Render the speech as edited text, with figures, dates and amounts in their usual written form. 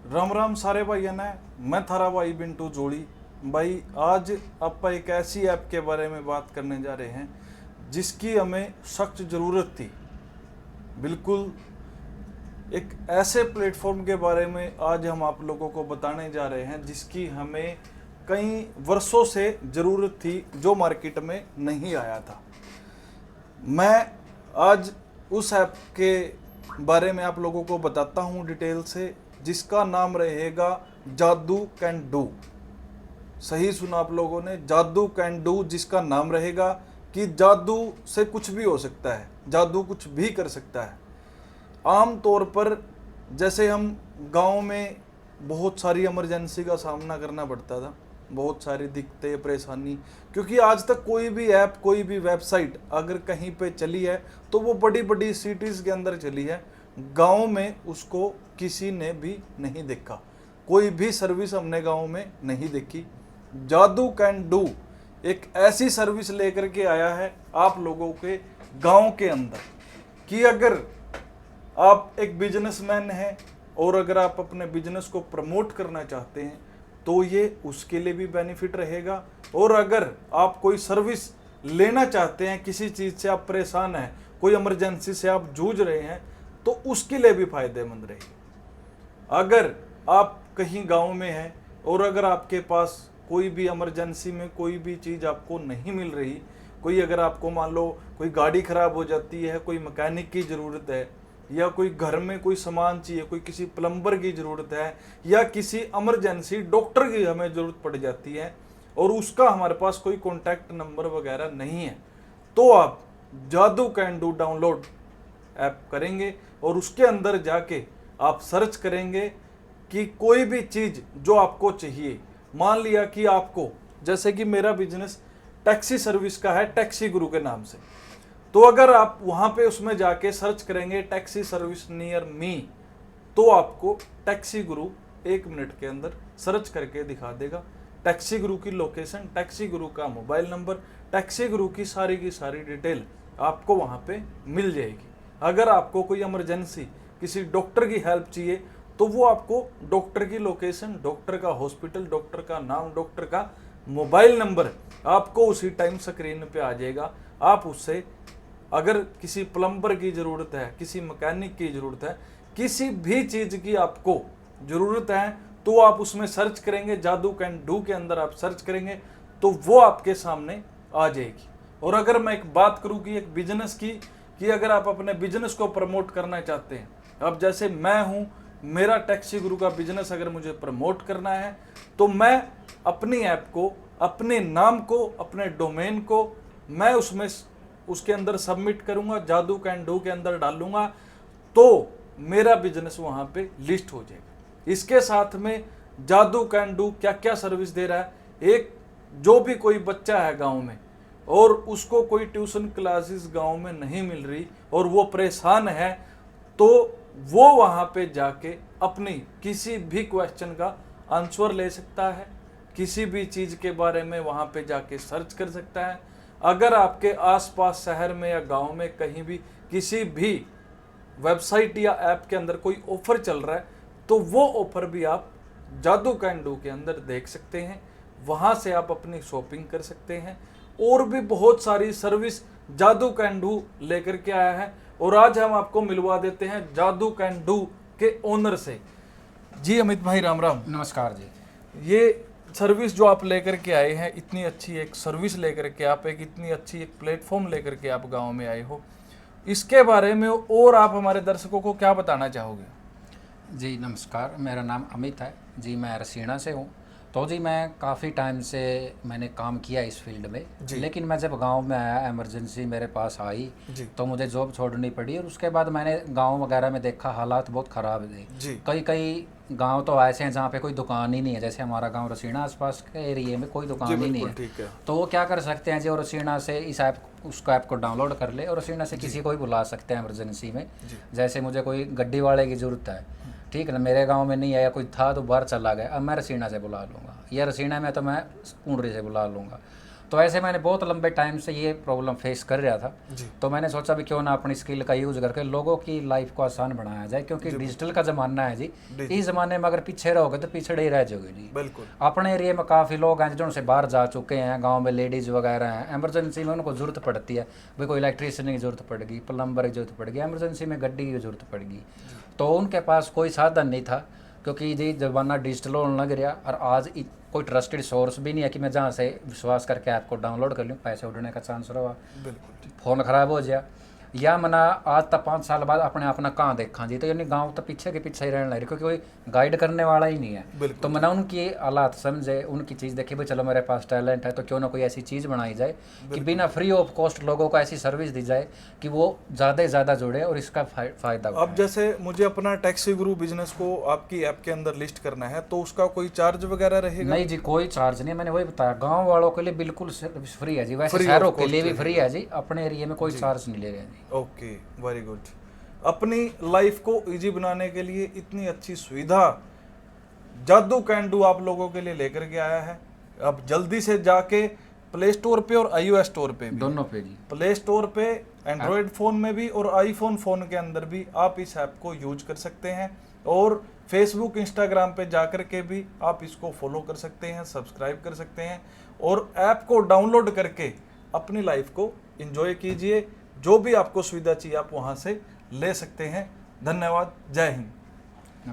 राम राम सारे भाइयों ने। मैं थारा भाई बिंटू जोड़ी। भाई आज आप एक ऐसी ऐप के बारे में बात करने जा रहे हैं जिसकी हमें सख्त ज़रूरत थी। बिल्कुल एक ऐसे प्लेटफॉर्म के बारे में आज हम आप लोगों को बताने जा रहे हैं जिसकी हमें कई वर्षों से ज़रूरत थी, जो मार्केट में नहीं आया था। मैं आज उस ऐप के बारे में आप लोगों को बताता हूं डिटेल से, जिसका नाम रहेगा जादू कैन डू। सही सुना आप लोगों ने, जादू कैन डू, जिसका नाम रहेगा कि जादू से कुछ भी हो सकता है, जादू कुछ भी कर सकता है। आम तौर पर जैसे हम गांव में बहुत सारी इमरजेंसी का सामना करना पड़ता था, बहुत सारी दिक्कतें परेशानी, क्योंकि आज तक कोई भी ऐप कोई भी वेबसाइट अगर कहीं पे चली है तो वो बड़ी बड़ी सिटीज़ के अंदर चली है। गांव में उसको किसी ने भी नहीं देखा, कोई भी सर्विस हमने गांव में नहीं देखी। जादू कैन डू एक ऐसी सर्विस लेकर के आया है आप लोगों के गांव के अंदर कि अगर आप एक बिजनेसमैन हैं और अगर आप अपने बिजनेस को प्रमोट करना चाहते हैं तो ये उसके लिए भी बेनिफिट रहेगा। और अगर आप कोई सर्विस लेना चाहते हैं, किसी चीज़ से आप परेशान हैं, कोई इमरजेंसी से आप जूझ रहे हैं, तो उसके लिए भी फायदेमंद रहेगी। अगर आप कहीं गांव में हैं और अगर आपके पास कोई भी इमरजेंसी में कोई भी चीज़ आपको नहीं मिल रही, कोई अगर आपको मान लो कोई गाड़ी ख़राब हो जाती है, कोई मैकेनिक की ज़रूरत है, या कोई घर में कोई सामान चाहिए, कोई किसी प्लम्बर की ज़रूरत है, या किसी इमरजेंसी डॉक्टर की हमें ज़रूरत पड़ जाती है और उसका हमारे पास कोई कॉन्टैक्ट नंबर वगैरह नहीं है, तो आप जादू कैन डू डाउनलोड ऐप करेंगे और उसके अंदर जाके आप सर्च करेंगे कि कोई भी चीज़ जो आपको चाहिए। मान लिया कि आपको, जैसे कि मेरा बिजनेस टैक्सी सर्विस का है टैक्सी गुरु के नाम से, तो अगर आप वहाँ पे उसमें जाके सर्च करेंगे टैक्सी सर्विस नियर मी, तो आपको टैक्सी गुरु 1 मिनट के अंदर सर्च करके दिखा देगा। टैक्सी गुरु की लोकेशन, टैक्सी गुरु का मोबाइल नंबर, टैक्सी गुरु की सारी डिटेल आपको वहाँ पे मिल जाएगी। अगर आपको कोई इमरजेंसी किसी डॉक्टर की हेल्प चाहिए तो वो आपको डॉक्टर की लोकेशन, डॉक्टर का हॉस्पिटल, डॉक्टर का नाम, डॉक्टर का मोबाइल नंबर आपको उसी टाइम स्क्रीन पे आ जाएगा। आप उससे अगर किसी प्लम्बर की ज़रूरत है, किसी मैकेनिक की ज़रूरत है, किसी भी चीज़ की आपको ज़रूरत है, तो आप उसमें सर्च करेंगे, जादू कैन डू के अंदर आप सर्च करेंगे तो वो आपके सामने आ जाएगी। और अगर मैं एक बात करूँ कि एक बिजनेस की, कि अगर आप अपने बिजनेस को प्रमोट करना चाहते हैं, अब जैसे मैं हूँ, मेरा टैक्सी गुरु का बिजनेस अगर मुझे प्रमोट करना है तो मैं अपनी ऐप को, अपने नाम को, अपने डोमेन को मैं उसमें उसके अंदर सबमिट करूंगा, जादू कैन डू के अंदर डालूंगा, तो मेरा बिजनेस वहां पे लिस्ट हो जाएगा। इसके साथ में जादू कैन डू क्या क्या सर्विस दे रहा है, एक जो भी कोई बच्चा है गांव में और उसको कोई ट्यूशन क्लासेस गांव में नहीं मिल रही और वो परेशान है, तो वो वहां पे जाके अपनी किसी भी क्वेश्चन का आंसर ले सकता है, किसी भी चीज़ के बारे में वहां पे जाके सर्च कर सकता है। अगर आपके आसपास शहर में या गांव में कहीं भी किसी भी वेबसाइट या ऐप के अंदर कोई ऑफर चल रहा है तो वो ऑफर भी आप जादू कैन डू के अंदर देख सकते हैं, वहां से आप अपनी शॉपिंग कर सकते हैं। और भी बहुत सारी सर्विस जादू कैन डू लेकर के आया है और आज हम आपको मिलवा देते हैं जादू कैन डू के ओनर से। जी अमित भाई, राम राम। नमस्कार जी। ये सर्विस जो आप लेकर के आए हैं, इतनी अच्छी एक सर्विस लेकर के, आप एक इतनी अच्छी एक प्लेटफॉर्म लेकर के आप गांव में आए हो, इसके बारे में और आप हमारे दर्शकों को क्या बताना चाहोगे? जी नमस्कार, मेरा नाम अमित है जी, मैं रसीना से हूँ। तो जी मैं काफ़ी टाइम से मैंने काम किया इस फील्ड में, लेकिन मैं जब गांव में आया, इमरजेंसी मेरे पास आई तो मुझे जॉब छोड़नी पड़ी और उसके बाद मैंने गांव वगैरह में देखा हालात बहुत ख़राब थे। कई गांव तो ऐसे हैं जहाँ पे कोई दुकान ही नहीं है, जैसे हमारा गांव रसीना आसपास के एरिए में कोई दुकान ही नहीं है। तो वो क्या कर सकते हैं जी, और रसीना से इस ऐप उसको ऐप को डाउनलोड कर ले और रसीना से किसी को भी बुला सकते हैं इमरजेंसी में। जैसे मुझे कोई गड्डी वाले की ज़रूरत है, ठीक है ना, मेरे गांव में नहीं है या कोई था तो बाहर चला गया, अब मैं रसीना से बुला लूँगा, या रसीना में तो मैं कुंडरी से बुला लूँगा। तो ऐसे मैंने बहुत लंबे टाइम से ये प्रॉब्लम फेस कर रहा था। जी। तो मैंने सोचा भी क्यों ना अपनी स्किल का यूज़ करके लोगों की लाइफ को आसान बनाया जाए, क्योंकि डिजिटल का ज़माना है जी। इस ज़माने में अगर पीछे रहोगे तो पिछड़े ही रह जाओगे जी। बिल्कुल। अपने एरिया में काफ़ी लोग हैं जो उनसे बाहर जा चुके हैं, गांव में लेडीज़ वगैरह हैं, इमरजेंसी में उनको ज़रूरत पड़ती है, भाई कोई इलेक्ट्रीशियन की ज़रूरत पड़ेगी, प्लम्बर की ज़रूरत पड़ेगी, इमरजेंसी में गड्डी की ज़रूरत पड़ेगी। तो उनके पास कोई साधन नहीं था, क्योंकि जी ज़माना डिजिटल होने लग गया। और आज कोई ट्रस्टेड सोर्स भी नहीं है कि मैं जहाँ से विश्वास करके ऐप को डाउनलोड कर लूँ, पैसे उड़ने का चांस रहा, बिल्कुल। फ़ोन ख़राब हो जाए, या मना आज तक 5 साल बाद अपने अपना कहाँ देखा जी। तो यानी गांव तो पीछे के पीछे ही रहने लग रही, क्योंकि कोई गाइड करने वाला ही नहीं है। तो मैंने उनकी हालात समझे, उनकी चीज़ देखी, भाई चलो मेरे पास टैलेंट है तो क्यों ना कोई ऐसी चीज़ बनाई जाए कि बिना फ्री ऑफ कॉस्ट लोगों को ऐसी सर्विस दी जाए कि वो ज़्यादा से ज़्यादा जुड़े और इसका फ़ायदा उठाएं। अब जैसे मुझे अपना टैक्सी गुरु बिजनेस को आपकी ऐप के अंदर लिस्ट करना है, तो उसका कोई चार्ज वगैरह रहेगा? नहीं जी, कोई चार्ज नहीं। मैंने वही बताया, गांव वालों के लिए बिल्कुल फ्री है जी, वैसे शहरों के लिए भी फ्री है जी, अपने एरिया में कोई चार्ज नहीं ले रहे हैं जी। Okay, very good. अपनी लाइफ को इजी बनाने के लिए इतनी अच्छी सुविधा जादू कैन डू आप लोगों के लिए लेकर के आया है। अब जल्दी से जाके प्ले स्टोर पे और iOS स्टोर पे भी, दोनों पे जी, प्ले स्टोर पे एंड्रॉयड फ़ोन में भी और आईफोन फ़ोन के अंदर भी आप इस ऐप को यूज कर सकते हैं। और फेसबुक इंस्टाग्राम पे जाकर के भी आप इसको फॉलो कर सकते हैं, सब्सक्राइब कर सकते हैं और ऐप को डाउनलोड करके अपनी लाइफ को एंजॉय कीजिए। जो भी आपको सुविधा चाहिए आप वहाँ से ले सकते हैं। धन्यवाद। जय हिंद।